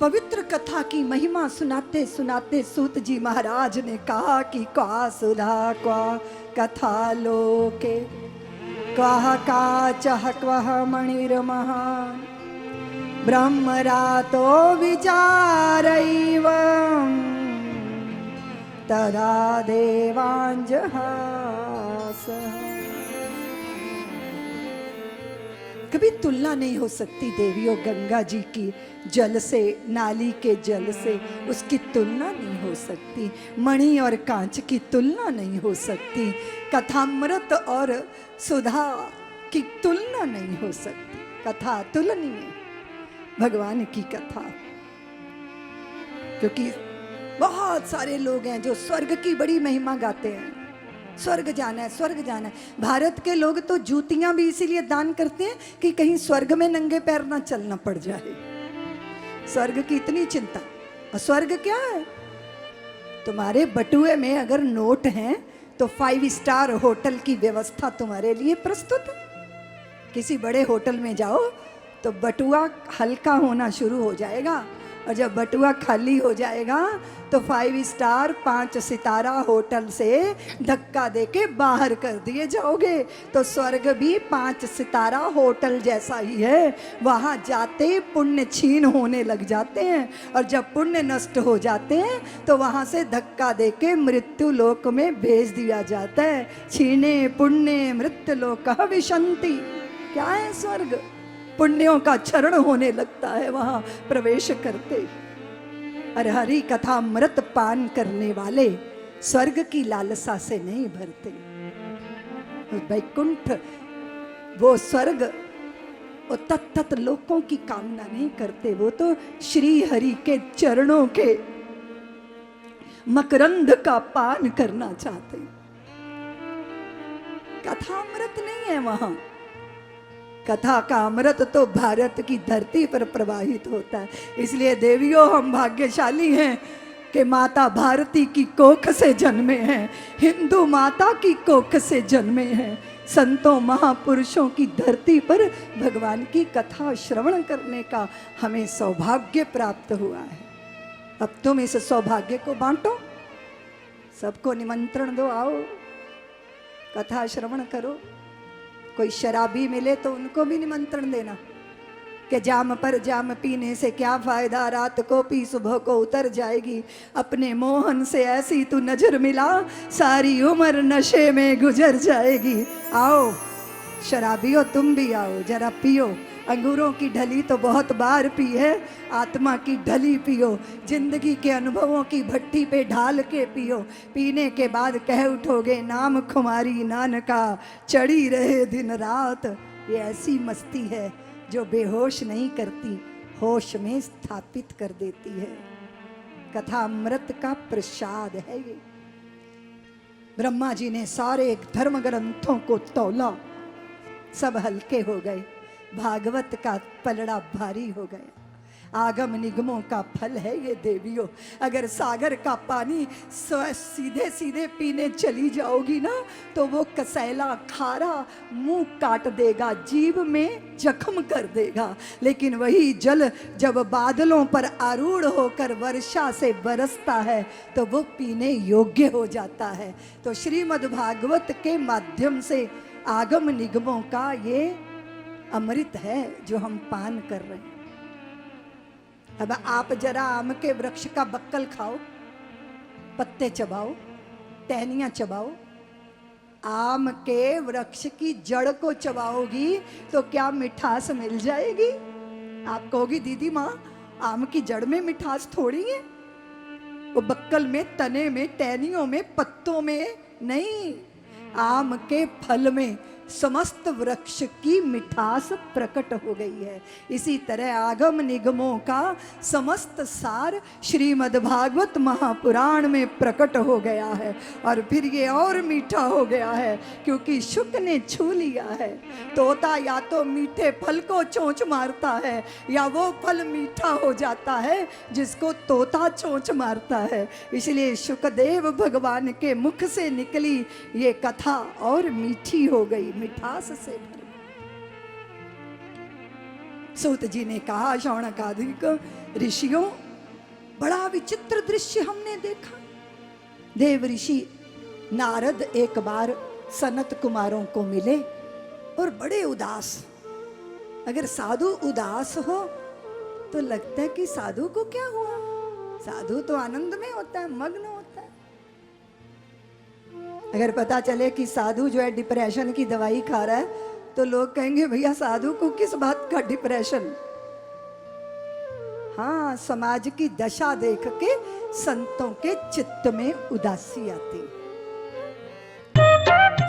पवित्र कथा की महिमा सुनाते सुनाते सूत जी महाराज ने कहा कि क्वा सुधा क्वा कथा लोके क्वा काचः क्वः मणिर्महान् ब्रह्मरातो विचारैव तदा देवांजहासः। कभी तुलना नहीं हो सकती देवियों गंगा जी की जल से, नाली के जल से उसकी तुलना नहीं हो सकती। मणि और कांच की तुलना नहीं हो सकती। कथामृत और सुधा की तुलना नहीं हो सकती। कथा तुलनीय भगवान की कथा। क्योंकि बहुत सारे लोग हैं जो स्वर्ग की बड़ी महिमा गाते हैं, स्वर्ग जाना है, स्वर्ग जाना है। भारत के लोग तो जूतियां भी इसीलिए दान करते हैं कि कहीं स्वर्ग में नंगे पैर ना चलना पड़ जाए। स्वर्ग की इतनी चिंता। और स्वर्ग क्या है? तुम्हारे बटुए में अगर नोट हैं तो 5 स्टार होटल की व्यवस्था तुम्हारे लिए प्रस्तुत है। किसी बड़े होटल में जाओ तो बटुआ हल्का होना शुरू हो जाएगा, और जब बटुआ खाली हो जाएगा तो 5 स्टार 5 सितारा होटल से धक्का देके बाहर कर दिए जाओगे। तो स्वर्ग भी 5 सितारा होटल जैसा ही है। वहाँ जाते पुण्य छीन होने लग जाते हैं, और जब पुण्य नष्ट हो जाते हैं तो वहाँ से धक्का देके मृत्यु लोक में भेज दिया जाता है। छीने पुण्य मृत्यु लोक विशंति। क्या है स्वर्ग? पुण्यों का चरण होने लगता है वहां प्रवेश करते। और हरि कथा अमृत पान करने वाले स्वर्ग की लालसा से नहीं भरते। वैकुंठ वो स्वर्ग वो तत्त लोकों की कामना नहीं करते। वो तो श्री हरि के चरणों के मकरंद का पान करना चाहते। कथा अमृत नहीं है वहां। कथा का अमृत तो भारत की धरती पर प्रवाहित होता है। इसलिए देवियों हम भाग्यशाली हैं कि माता भारती की कोख से जन्मे हैं, हिंदू माता की कोख से जन्मे हैं। संतों महापुरुषों की धरती पर भगवान की कथा श्रवण करने का हमें सौभाग्य प्राप्त हुआ है। अब तुम इस सौभाग्य को बांटो, सबको निमंत्रण दो, आओ कथा श्रवण करो। कोई शराबी मिले तो उनको भी निमंत्रण देना कि जाम पर जाम पीने से क्या फायदा, रात को पी सुबह को उतर जाएगी। अपने मोहन से ऐसी तू नजर मिला, सारी उम्र नशे में गुजर जाएगी। आओ शराबियों तुम भी आओ, जरा पियो। अंगूरों की ढली तो बहुत बार पी है, आत्मा की ढली पियो। जिंदगी के अनुभवों की भट्टी पे ढाल के पियो। पीने के बाद कह उठोगे नाम खुमारी नानका, चढ़ी रहे दिन रात। ये ऐसी मस्ती है जो बेहोश नहीं करती, होश में स्थापित कर देती है। कथा अमृत का प्रसाद है ये। ब्रह्मा जी ने सारे धर्म ग्रंथों को तौला, सब हल्के हो गए। भागवत का पलड़ा भारी हो गया। आगम निगमों का फल है ये देवियों। अगर सागर का पानी सीधे सीधे पीने चली जाओगी ना तो वो कसैला खारा मुंह काट देगा, जीभ में जख्म कर देगा। लेकिन वही जल जब बादलों पर आरूढ़ होकर वर्षा से बरसता है तो वो पीने योग्य हो जाता है। तो श्रीमद् भागवत के माध्यम से आगम निगमों का ये अमृत है जो हम पान कर रहे हैं। अब आप जरा आम के वृक्ष का बक्कल खाओ, पत्ते चबाओ, टहनियां चबाओ। आम के वृक्ष की जड़ को चबाओगी तो क्या मिठास मिल जाएगी? आप कहोगी दीदी माँ आम की जड़ में मिठास थोड़ी है, वो बक्कल में, तने में, टहनियों में, पत्तों में नहीं, आम के फल में समस्त वृक्ष की मिठास प्रकट हो गई है। इसी तरह आगम निगमों का समस्त सार श्रीमद् भागवत महापुराण में प्रकट हो गया है। और फिर ये और मीठा हो गया है क्योंकि शुक ने छू लिया है। तोता या तो मीठे फल को चोंच मारता है या वो फल मीठा हो जाता है जिसको तोता चोंच मारता है। इसलिए शुकदेव भगवान के मुख से निकली ये कथा और मीठी हो गई, मिठास से भरी। सूत जी ने कहा शौनकादिक ऋषियों, बड़ा विचित्र दृश्य हमने देखा। देव ऋषि नारद एक बार सनत कुमारों को मिले और बड़े उदास। अगर साधु उदास हो तो लगता है कि साधु को क्या हुआ, साधु तो आनंद में होता है, मग्न होता है। अगर पता चले कि साधु जो है डिप्रेशन की दवाई खा रहा है तो लोग कहेंगे भैया साधु को किस बात का डिप्रेशन। हाँ, समाज की दशा देख के संतों के चित्त में उदासी आती।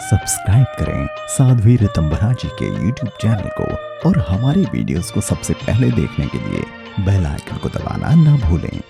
सब्सक्राइब करें साध्वी ऋतंभरा जी के YouTube चैनल को और हमारी वीडियोस को सबसे पहले देखने के लिए बेल आइकन को दबाना ना भूलें।